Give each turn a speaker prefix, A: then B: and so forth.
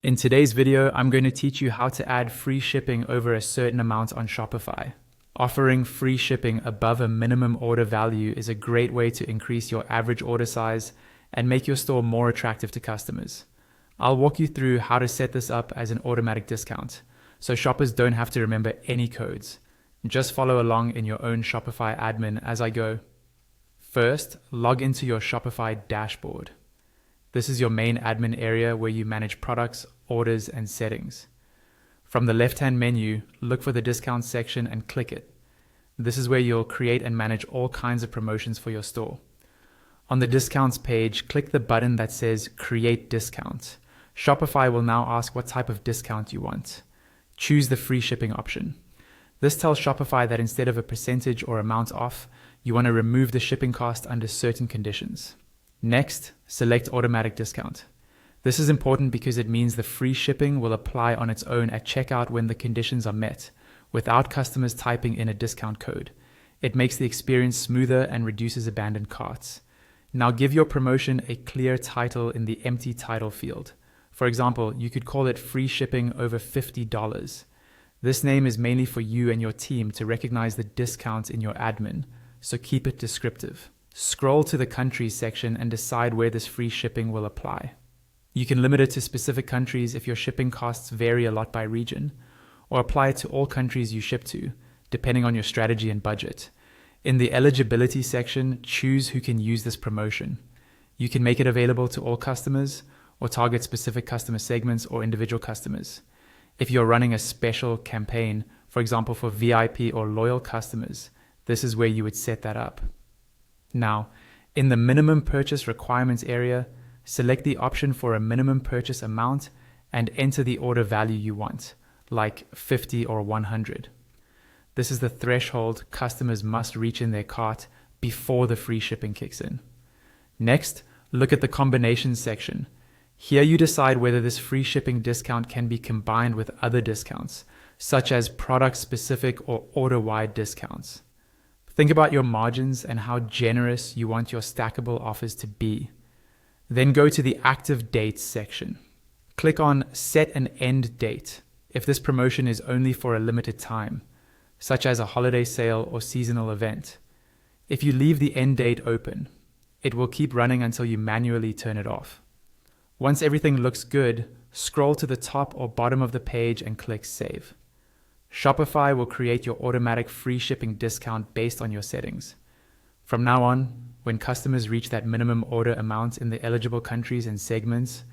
A: In today's video, I'm going to teach you how to add free shipping over a certain amount on Shopify. Offering free shipping above a minimum order value is a great way to increase your average order size and make your store more attractive to customers. I'll walk you through how to set this up as an automatic discount, so shoppers don't have to remember any codes. Just follow along in your own Shopify admin as I go. First, log into your Shopify dashboard. This is your main admin area where you manage products, orders, and settings. From the left-hand menu, look for the discount section and click it. This is where you'll create and manage all kinds of promotions for your store. On the discounts page, click the button that says Create Discount. Shopify will now ask what type of discount you want. Choose the free shipping option. This tells Shopify that instead of a percentage or amount off, you want to remove the shipping cost under certain conditions. Next, select Automatic Discount. This is important because it means the free shipping will apply on its own at checkout when the conditions are met, without customers typing in a discount code. It makes the experience smoother and reduces abandoned carts. Now give your promotion a clear title in the empty title field. For example, you could call it Free Shipping over $50. This name is mainly for you and your team to recognize the discounts in your admin, so keep it descriptive. Scroll to the countries section and decide where this free shipping will apply. You can limit it to specific countries if your shipping costs vary a lot by region, or apply it to all countries you ship to, depending on your strategy and budget. In the eligibility section, choose who can use this promotion. You can make it available to all customers, or target specific customer segments or individual customers. If you're running a special campaign, for example for VIP or loyal customers, this is where you would set that up. Now, in the minimum purchase requirements area, select the option for a minimum purchase amount and enter the order value you want, like 50 or 100. This is the threshold customers must reach in their cart before the free shipping kicks in. Next, look at the combinations section. Here you decide whether this free shipping discount can be combined with other discounts, such as product-specific or order-wide discounts. Think about your margins and how generous you want your stackable offers to be. Then go to the active dates section. Click on Set an End Date if this promotion is only for a limited time, such as a holiday sale or seasonal event. If you leave the end date open, it will keep running until you manually turn it off. Once everything looks good, scroll to the top or bottom of the page and click Save. Shopify will create your automatic free shipping discount based on your settings. From now on, when customers reach that minimum order amount in the eligible countries and segments,